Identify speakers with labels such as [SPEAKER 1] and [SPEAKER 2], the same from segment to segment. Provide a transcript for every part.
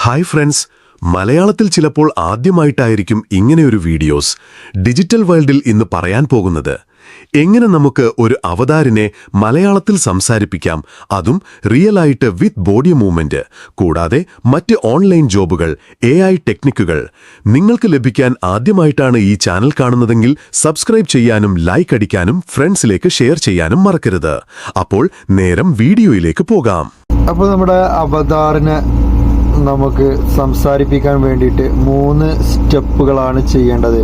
[SPEAKER 1] Hi friends, മലയാളത്തിൽ ചിലപ്പോൾ ആദ്യമായിട്ടായിരിക്കും ഇങ്ങനെയൊരു വീഡിയോസ് ഡിജിറ്റൽ വേൾഡിൽ ഇന്ന് പറയാൻ പോകുന്നത്. എങ്ങനെ നമുക്ക് ഒരു അവതാരിനെ മലയാളത്തിൽ സംസാരിപ്പിക്കാം, അതും റിയലായിട്ട് വിത്ത് ബോഡി മൂവ്മെന്റ്, കൂടാതെ മറ്റ് ഓൺലൈൻ ജോബുകൾ, AI ടെക്നിക്കുകൾ. നിങ്ങൾക്ക് ലഭിക്കാൻ ആദ്യമായിട്ടാണ് ഈ ചാനൽ കാണുന്നതെങ്കിൽ സബ്സ്ക്രൈബ് ചെയ്യാനും ലൈക്ക് അടിക്കാനും ഫ്രണ്ട്സിലേക്ക് ഷെയർ ചെയ്യാനും മറക്കരുത്. അപ്പോൾ നേരം വീഡിയോയിലേക്ക് പോകാം.
[SPEAKER 2] അപ്പോൾ നമ്മുടെ അവതാറിനെ നമുക്ക് സംസാരിപ്പിക്കാൻ വേണ്ടിയിട്ട് 3 സ്റ്റെപ്പുകളാണ് ചെയ്യേണ്ടത്.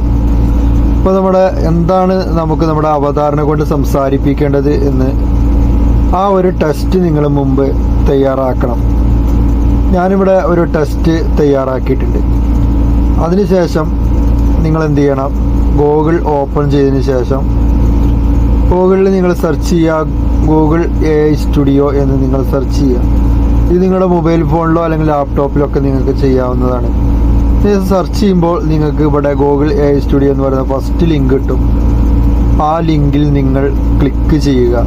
[SPEAKER 2] അപ്പോൾ എന്താണ് നമുക്ക് നമ്മുടെ അവതാറിനെ കൊണ്ട് സംസാരിപ്പിക്കേണ്ടത് എന്ന് ആ ഒരു ടെസ്റ്റ് നിങ്ങൾ മുമ്പ് തയ്യാറാക്കണം. ഞാനിവിടെ ഒരു ടെസ്റ്റ് തയ്യാറാക്കിയിട്ടുണ്ട്. അതിനുശേഷം നിങ്ങൾ എന്ത് ചെയ്യണം, ഗൂഗിൾ ഓപ്പൺ ചെയ്തതിന് ശേഷം ഗൂഗിളിൽ നിങ്ങൾ സെർച്ച് ചെയ്യുക, ഗൂഗിൾ AI സ്റ്റുഡിയോ എന്ന് നിങ്ങൾ സെർച്ച് ചെയ്യുക. ഇത് നിങ്ങളുടെ മൊബൈൽ ഫോണിലോ അല്ലെങ്കിൽ ലാപ്ടോപ്പിലൊക്കെ നിങ്ങൾക്ക് ചെയ്യാവുന്നതാണ്. സെർച്ച് ചെയ്യുമ്പോൾ നിങ്ങൾക്ക് ഇവിടെ ഗൂഗിൾ AI സ്റ്റുഡിയോ എന്ന് പറയുന്ന ഫസ്റ്റ് ലിങ്ക് കിട്ടും. ആ ലിങ്കിൽ നിങ്ങൾ ക്ലിക്ക് ചെയ്യുക.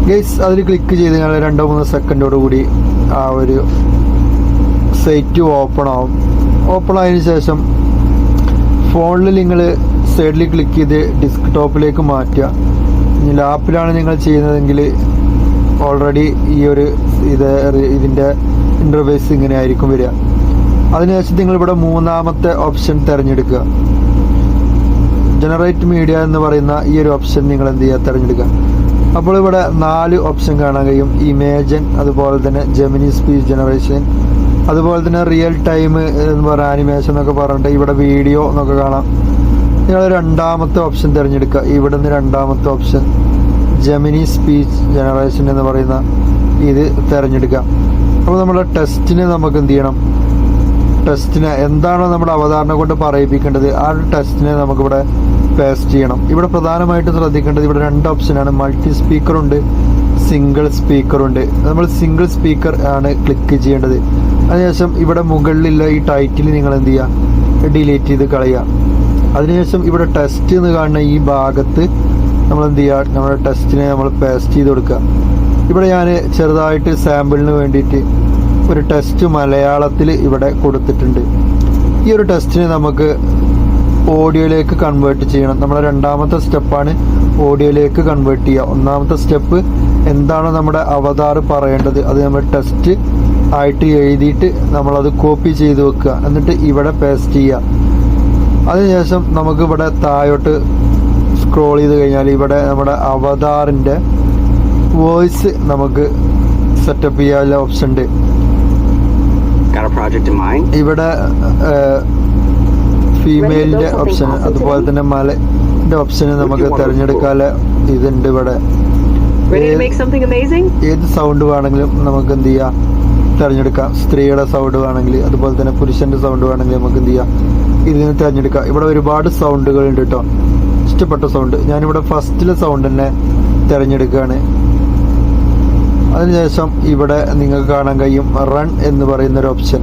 [SPEAKER 2] ഗൈസ്, അതിൽ ക്ലിക്ക് ചെയ്ത് നിങ്ങൾ 2-3 സെക്കൻഡോടുകൂടി ആ ഒരു സൈറ്റ് ഓപ്പൺ ആവും. ഓപ്പൺ ആയതിനു ശേഷം ഫോണിൽ നിങ്ങൾ സൈഡിൽ ക്ലിക്ക് ചെയ്ത് ഡെസ്ക്ടോപ്പിലേക്ക് മാറ്റുക. ഇനി ലാപ്പിലാണ് നിങ്ങൾ ചെയ്യുന്നതെങ്കിൽ ഓൾറെഡി ഇതിൻ്റെ ഇൻ്റർഫേസ് ഇങ്ങനെ ആയിരിക്കും വരിക. അതിനുശേഷം നിങ്ങളിവിടെ 3ാമത്തെ ഓപ്ഷൻ തിരഞ്ഞെടുക്കുക. ജനറേറ്റ് മീഡിയ എന്ന് പറയുന്ന ഈ ഒരു ഓപ്ഷൻ നിങ്ങൾ എന്ത് ചെയ്യുക, തിരഞ്ഞെടുക്കുക. അപ്പോൾ ഇവിടെ 4 ഓപ്ഷൻ കാണാൻ കഴിയും. ഇമേജൻ, അതുപോലെ തന്നെ ജെമിനി സ്പീച്ച് ജനറേഷൻ, അതുപോലെ തന്നെ റിയൽ ടൈം എന്ന് പറയുന്ന ആനിമേഷൻ എന്നൊക്കെ പറഞ്ഞിട്ട് ഇവിടെ വീഡിയോ എന്നൊക്കെ കാണാം. നിങ്ങൾ 2ാമത്തെ ഓപ്ഷൻ തിരഞ്ഞെടുക്കുക. ഇവിടെ നിന്ന് 2ാമത്തെ ഓപ്ഷൻ ജെമിനി സ്പീച്ച് ജനറേഷൻ എന്ന് പറയുന്ന ഇത് തിരഞ്ഞെടുക്കുക. അപ്പോൾ നമ്മുടെ ടെസ്റ്റിനെ നമുക്ക് എന്ത് ചെയ്യണം, ടെസ്റ്റിനെ എന്താണോ നമ്മുടെ അവതാരണ കൊണ്ട് പറയിപ്പിക്കേണ്ടത് ആ ഒരു ടെസ്റ്റിനെ നമുക്കിവിടെ പേസ്റ്റ് ചെയ്യണം. ഇവിടെ പ്രധാനമായിട്ട് ശ്രദ്ധിക്കേണ്ടത് ഇവിടെ 2 ഓപ്ഷനാണ്. മൾട്ടി സ്പീക്കറുണ്ട്, സിംഗിൾ സ്പീക്കറുണ്ട്. നമ്മൾ സിംഗിൾ സ്പീക്കർ ആണ് ക്ലിക്ക് ചെയ്യേണ്ടത്. അതിനുശേഷം ഇവിടെ മുകളിലുള്ള ഈ ടൈറ്റിൽ നിങ്ങൾ എന്ത് ചെയ്യുക, ഡിലീറ്റ് ചെയ്ത് കളയുക. അതിനുശേഷം ഇവിടെ ടെസ്റ്റ് എന്ന് കാണുന്ന ഈ ഭാഗത്ത് നമ്മൾ എന്ത് ചെയ്യുക, നമ്മുടെ ടെസ്റ്റിനെ നമ്മൾ പേസ്റ്റ് ചെയ്ത് കൊടുക്കുക. ഇവിടെ ഞാൻ ചെറുതായിട്ട് സാമ്പിളിന് വേണ്ടിയിട്ട് ഒരു ടെസ്റ്റ് മലയാളത്തിൽ ഇവിടെ കൊടുത്തിട്ടുണ്ട്. ഈ ഒരു ടെസ്റ്റിനെ നമുക്ക് ഓഡിയോയിലേക്ക് കൺവേർട്ട് ചെയ്യണം. നമ്മുടെ 2ാമത്തെ സ്റ്റെപ്പാണ് ഓഡിയോയിലേക്ക് കൺവേർട്ട് ചെയ്യുക. 1ാമത്തെ സ്റ്റെപ്പ് എന്താണോ നമ്മുടെ അവതാർ പറയേണ്ടത് അത് നമ്മൾ ടെസ്റ്റ് ആയിട്ട് എഴുതിയിട്ട് നമ്മളത് കോപ്പി ചെയ്ത് വെക്കുക. എന്നിട്ട് ഇവിടെ പേസ്റ്റ് ചെയ്യുക. അതിനുശേഷം നമുക്ക് ഇവിടെ താഴോട്ട് സ്ക്രോൾ ചെയ്ത് കഴിഞ്ഞാൽ ഇവിടെ നമ്മുടെ അവതാറിൻ്റെ വോയിസ് നമുക്ക് സെറ്റപ്പ് ചെയ്യാനുള്ള ഓപ്ഷൻ ഉണ്ട്. ഇവിടെ ഫീമെയിലിൻ്റെ ഓപ്ഷൻ, അതുപോലെ തന്നെ മലയുടെ ഓപ്ഷന് നമുക്ക് തിരഞ്ഞെടുക്കാനുള്ള ഇതുണ്ട്. ഇവിടെ ഏത് സൗണ്ട് വേണമെങ്കിലും നമുക്ക് എന്ത് ചെയ്യാം, തിരഞ്ഞെടുക്കാം. സ്ത്രീയുടെ സൗണ്ട് വേണമെങ്കിൽ, അതുപോലെ തന്നെ പുരുഷന്റെ സൗണ്ട് വേണമെങ്കിൽ നമുക്ക് എന്ത് ചെയ്യാം, ഇതിന് തിരഞ്ഞെടുക്കാം. ഇവിടെ ഒരുപാട് സൗണ്ടുകൾ ഉണ്ട് കേട്ടോ. ഇഷ്ടപ്പെട്ട സൗണ്ട് ഞാനിവിടെ ഫസ്റ്റിലെ സൗണ്ട് തന്നെ തിരഞ്ഞെടുക്കുകയാണ്. അതിനുശേഷം ഇവിടെ നിങ്ങൾക്ക് കാണാൻ കഴിയും റൺ എന്ന് പറയുന്നൊരു ഓപ്ഷൻ.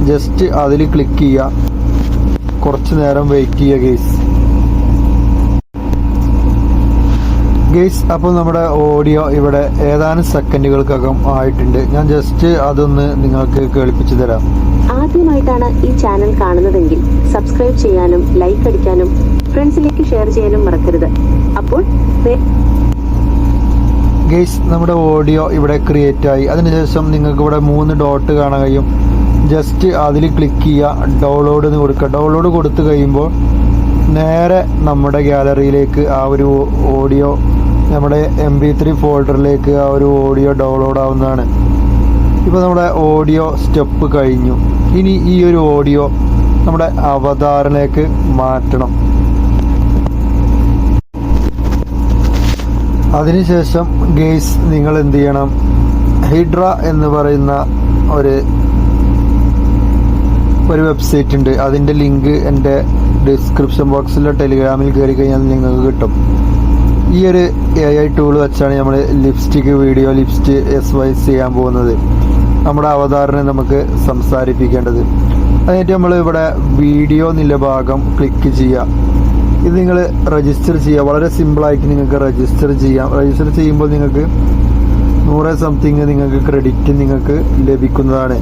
[SPEAKER 2] ജസ്റ്റ് അതിൽ ക്ലിക്ക് ചെയ്യുക. കുറച്ച് നേരം വെയിറ്റ് ചെയ്യുക ഗെയ്സ്. അപ്പോൾ നമ്മുടെ ഓഡിയോ ഇവിടെ ഏതാനും സെക്കൻഡുകൾക്കകം ആയിട്ടുണ്ട്. ഞാൻ ജസ്റ്റ് അതൊന്ന് നിങ്ങൾക്ക് കേൾപ്പിച്ചു തരാം.
[SPEAKER 3] ആദ്യമായിട്ടാണ് ഈ ചാനൽ കാണുന്നതെങ്കിൽ സബ്സ്ക്രൈബ് ചെയ്യാനും ലൈക്ക് അടിക്കാനും ഫ്രണ്ട്സിലേക്ക് ഷെയർ ചെയ്യാനും മറക്കരുത്. അപ്പോൾ
[SPEAKER 2] ഗെയ്സ്, നമ്മുടെ ഓഡിയോ ഇവിടെ ക്രിയേറ്റ് ആയി. അതിനുശേഷം നിങ്ങൾക്ക് ഇവിടെ 3 ഡോട്ട് കാണാൻ കഴിയും. ജസ്റ്റ് അതിൽ ക്ലിക്ക് ചെയ്യുക, ഡൗൺലോഡ് എന്ന് കൊടുക്കുക. ഡൗൺലോഡ് കൊടുത്തു കഴിയുമ്പോൾ നേരെ നമ്മുടെ ഗാലറിയിലേക്ക് ആ ഒരു ഓഡിയോ, നമ്മുടെ MP3 ഫോൾഡറിലേക്ക് ആ ഒരു ഓഡിയോ ഡൗൺലോഡ് ആവുന്നതാണ്. ഇപ്പോൾ നമ്മുടെ ഓഡിയോ സ്റ്റെപ്പ് കഴിഞ്ഞു. ഇനി ഈ ഒരു ഓഡിയോ നമ്മുടെ അവതാറിലേക്ക് മാറ്റണം. അതിനുശേഷം ഗെയ്സ് നിങ്ങൾ എന്ത് ചെയ്യണം, ഹൈഡ്ര എന്ന് പറയുന്ന ഒരു വെബ്സൈറ്റ് ഉണ്ട്. അതിൻ്റെ ലിങ്ക് എൻ്റെ ഡിസ്ക്രിപ്ഷൻ ബോക്സിലെ ടെലിഗ്രാമിൽ കയറി കഴിഞ്ഞാൽ നിങ്ങൾക്ക് കിട്ടും. ഈ ഒരു AI ടൂൾ വെച്ചാണ് നമ്മൾ വീഡിയോ ലിപ്സ്റ്റിക് SYS ചെയ്യാൻ പോകുന്നത്. നമ്മുടെ അവതാറിനെ നമുക്ക് സംസാരിപ്പിക്കേണ്ടത്. അതിനായിട്ട് നമ്മൾ ഇവിടെ വീഡിയോ എന്നുള്ള ഭാഗം ക്ലിക്ക് ചെയ്യുക. ഇത് നിങ്ങൾ രജിസ്റ്റർ ചെയ്യുക. വളരെ സിമ്പിളായിട്ട് നിങ്ങൾക്ക് രജിസ്റ്റർ ചെയ്യാം. രജിസ്റ്റർ ചെയ്യുമ്പോൾ നിങ്ങൾക്ക് 100 സംതിങ് നിങ്ങൾക്ക് ക്രെഡിറ്റ് നിങ്ങൾക്ക് ലഭിക്കുന്നതാണ്.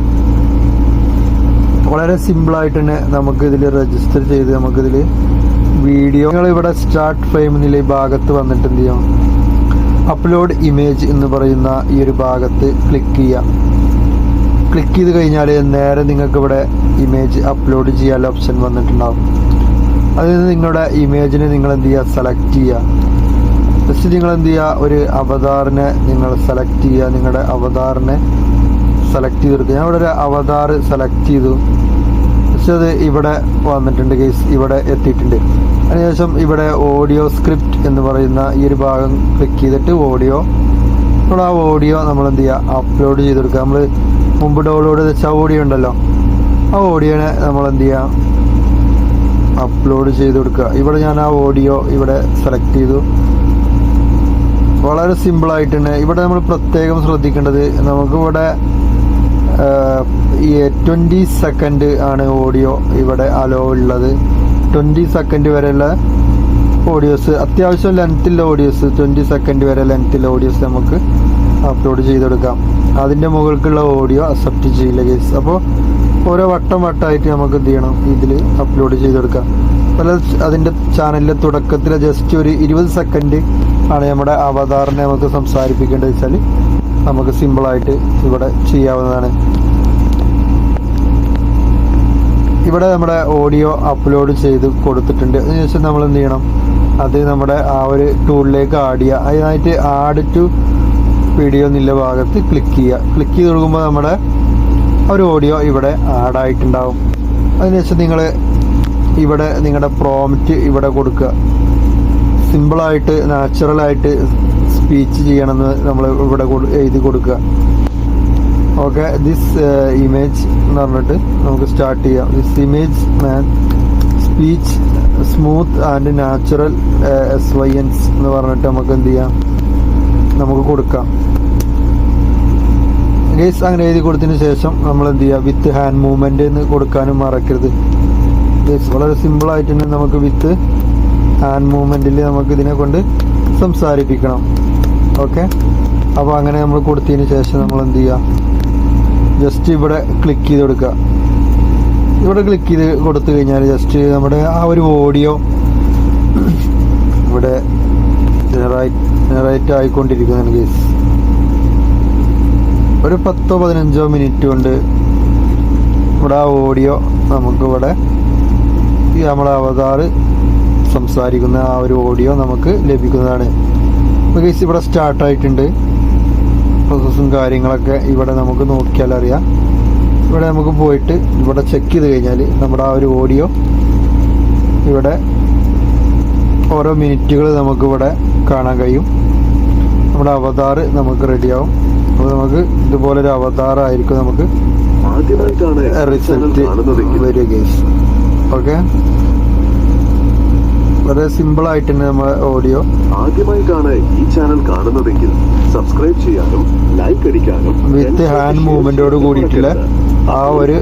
[SPEAKER 2] വളരെ സിമ്പിളായിട്ട് തന്നെ നമുക്ക് ഇതിൽ രജിസ്റ്റർ ചെയ്ത് നമുക്കിതിൽ വീഡിയോ ഇവിടെ സ്റ്റാർട്ട് ഫ്രെയിം എന്നുള്ള ഈ ഭാഗത്ത് വന്നിട്ട് എന്ത് ചെയ്യാം, അപ്ലോഡ് ഇമേജ് എന്ന് പറയുന്ന ഈ ഒരു ഭാഗത്ത് ക്ലിക്ക് ചെയ്യാം. ക്ലിക്ക് ചെയ്ത് കഴിഞ്ഞാൽ നേരെ നിങ്ങൾക്ക് ഇവിടെ ഇമേജ് അപ്ലോഡ് ചെയ്യാനുള്ള ഓപ്ഷൻ വന്നിട്ടുണ്ടാവും. അതിൽ നിങ്ങളുടെ ഇമേജിനെ നിങ്ങൾ എന്ത് ചെയ്യുക, സെലക്ട് ചെയ്യുക. ജസ്റ്റ് നിങ്ങൾ എന്ത് ചെയ്യുക, ഒരു അവതാറിനെ നിങ്ങൾ സെലക്ട് ചെയ്യുക. നിങ്ങളുടെ അവതാറിനെ സെലക്ട് ചെയ്തെടുക്കുക. ഞാൻ ഇവിടെ ഒരു അവതാർ സെലക്ട് ചെയ്തു. പക്ഷെ അത് ഇവിടെ വന്നിട്ടുണ്ട് ഗൈസ്, ഇവിടെ എത്തിയിട്ടുണ്ട്. അതിനുശേഷം ഇവിടെ ഓഡിയോ സ്ക്രിപ്റ്റ് എന്ന് പറയുന്ന ഈ ഒരു ഭാഗം ക്ലിക്ക് ചെയ്തിട്ട് ഓഡിയോ, നമ്മൾ ആ ഓഡിയോ നമ്മൾ എന്ത് ചെയ്യുക, അപ്ലോഡ് ചെയ്തെടുക്കുക. നമ്മൾ മുമ്പ് ഡൗൺലോഡ് ചെയ്ത് വെച്ച ഓഡിയോ ഉണ്ടല്ലോ, ആ ഓഡിയോനെ നമ്മൾ എന്ത് ചെയ്യുക, അപ്ലോഡ് ചെയ്ത് കൊടുക്കുക. ഇവിടെ ഞാൻ ആ ഓഡിയോ ഇവിടെ സെലക്ട് ചെയ്തു. വളരെ സിമ്പിളായിട്ട് തന്നെ ഇവിടെ നമ്മൾ പ്രത്യേകം ശ്രദ്ധിക്കേണ്ടത്, നമുക്കിവിടെ 20 സെക്കൻഡ് ആണ് ഓഡിയോ ഇവിടെ അലോ ഉള്ളത്. 20 സെക്കൻഡ് വരെയുള്ള ഓഡിയോസ്, അത്യാവശ്യം ലെങ്ത്തുള്ള ഓഡിയോസ്, 20 സെക്കൻഡ് വരെ ലെങ്ത്തുള്ള ഓഡിയോസ് നമുക്ക് അപ്ലോഡ് ചെയ്തെടുക്കാം. അതിൻ്റെ മുകൾക്കുള്ള ഓഡിയോ അക്സെപ്റ്റ് ചെയ്യില്ല കേസ്. അപ്പോൾ ഓരോ വട്ടമായിട്ട് നമുക്ക് എന്ത് ചെയ്യണം, ഇതിൽ അപ്ലോഡ് ചെയ്തെടുക്കാം. അതുപോലെ അതിൻ്റെ ചാനലിൻ്റെ തുടക്കത്തിൽ ജസ്റ്റ് ഒരു 20 സെക്കൻഡ് ആണ് നമ്മുടെ അവതാറിനെ നമുക്ക് സംസാരിപ്പിക്കേണ്ടത് വെച്ചാൽ നമുക്ക് സിമ്പിളായിട്ട് ഇവിടെ ചെയ്യാവുന്നതാണ്. ഇവിടെ നമ്മുടെ ഓഡിയോ അപ്ലോഡ് ചെയ്ത് കൊടുത്തിട്ടുണ്ട്. അതിനുശേഷം നമ്മൾ എന്ത് ചെയ്യണം, അത് നമ്മുടെ ആ ഒരു ടൂളിലേക്ക് ആഡ് ചെയ്യുക. അതിനായിട്ട് ആഡ് ടു വീഡിയോ എന്നുള്ള ഭാഗത്ത് ക്ലിക്ക് ചെയ്യുക. ക്ലിക്ക് ചെയ്ത് കൊടുക്കുമ്പോൾ നമ്മുടെ ഒരു ഓഡിയോ ഇവിടെ ആഡ് ആയിട്ടുണ്ടാവും. അതിനുശേഷം നിങ്ങൾ ഇവിടെ നിങ്ങളുടെ പ്രോംപ്റ്റ് ഇവിടെ കൊടുക്കുക. സിമ്പിളായിട്ട് നാച്ചുറലായിട്ട് സ്പീച്ച് ചെയ്യണമെന്ന് നമ്മൾ ഇവിടെ എഴുതി കൊടുക്കുക. ഓക്കെ, ദിസ് ഇമേജ് എന്ന് പറഞ്ഞിട്ട് നമുക്ക് സ്റ്റാർട്ട് ചെയ്യാം. This image man speech smooth and natural SYNs എന്ന് പറഞ്ഞിട്ട് നമുക്ക് എന്ത് ചെയ്യാം, നമുക്ക് കൊടുക്കാം ഗൈസ്. അങ്ങനെ എഴുതി കൊടുത്തതിന് ശേഷം നമ്മൾ എന്ത് ചെയ്യുക, വിത്ത് ഹാൻഡ് മൂവ്മെന്റ് എന്ന് കൊടുക്കാനും മറക്കരുത് ഗൈസ്. വളരെ സിമ്പിളായിട്ട് തന്നെ നമുക്ക് വിത്ത് ഹാൻഡ് മൂവ്മെന്റിൽ നമുക്ക് ഇതിനെ കൊണ്ട് സംസാരിപ്പിക്കണം. ഓക്കെ, അപ്പോൾ അങ്ങനെ നമ്മൾ കൊടുത്തതിന് ശേഷം നമ്മൾ എന്ത് ചെയ്യുക, ജസ്റ്റ് ഇവിടെ ക്ലിക്ക് ചെയ്ത് കൊടുക്കുക. ഇവിടെ ക്ലിക്ക് ചെയ്ത് കൊടുത്തു കഴിഞ്ഞാൽ ജസ്റ്റ് നമ്മുടെ ആ ഒരു ഓഡിയോ ഇവിടെ ജനറേറ്റ് ആയിക്കൊണ്ടിരിക്കുന്നതാണ് ഗൈസ്. ഒരു 10-15 മിനിറ്റ് കൊണ്ട് ഇവിടെ ആ ഓഡിയോ നമുക്കിവിടെ ഈ നമ്മുടെ അവതാർ സംസാരിക്കുന്ന ആ ഒരു ഓഡിയോ നമുക്ക് ലഭിക്കുന്നതാണ്. ഗൈസ് ഇവിടെ സ്റ്റാർട്ടായിട്ടുണ്ട്. പ്രോസസ്സും കാര്യങ്ങളൊക്കെ ഇവിടെ നമുക്ക് നോക്കിയാൽ അറിയാം. ഇവിടെ നമുക്ക് പോയിട്ട് ഇവിടെ ചെക്ക് ചെയ്ത് കഴിഞ്ഞാൽ നമ്മുടെ ആ ഒരു ഓഡിയോ ഇവിടെ ഓരോ മിനിറ്റുകൾ നമുക്കിവിടെ കാണാൻ കഴിയും. നമ്മുടെ അവതാർ നമുക്ക് റെഡിയാവും. അപ്പോൾ നമുക്ക് ഇതുപോലൊരു അവതാറായിരിക്കും നമുക്ക് റിസൾട്ട് വരിക ഗൈസ്. ഓക്കെ, വളരെ സിമ്പിൾ ആയിട്ട് തന്നെ നമ്മുടെ ഓഡിയോ.
[SPEAKER 1] ആദ്യമായിട്ടാണ് ഈ ചാനൽ കാണുന്നതെങ്കിൽ സബ്സ്ക്രൈബ് ചെയ്യാനും ലൈക്ക് അടിക്കാനും
[SPEAKER 2] വിത്ത് ഹാൻഡ് മൂവ്മെന്റോട് കൂടിയിട്ടുള്ള ആ ഒരു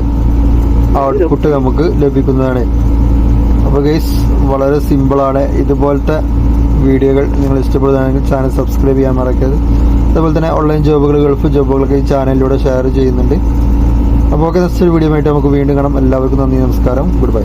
[SPEAKER 2] ഔട്ട്പുട്ട് നമുക്ക് ലഭിക്കുന്നതാണ്. അപ്പോൾ ഗൈസ് വളരെ സിമ്പിളാണ്. ഇതുപോലത്തെ വീഡിയോകൾ നിങ്ങൾ ഇഷ്ടപ്പെടുകയാണെങ്കിൽ ചാനൽ സബ്സ്ക്രൈബ് ചെയ്യാൻ മറക്കരുത്. അതുപോലെ തന്നെ ഓൺലൈൻ ജോബുകൾ, ഗൾഫ് ജോബുകളൊക്കെ ഈ ചാനലിലൂടെ ഷെയർ ചെയ്യുന്നുണ്ട്. അപ്പോൾ ഓക്കെ, നെക്സ്റ്റ് വീഡിയോ ആയിട്ട് നമുക്ക് വീണ്ടും കാണാം. എല്ലാവർക്കും നന്ദി, നമസ്കാരം, ഗുഡ് ബൈ.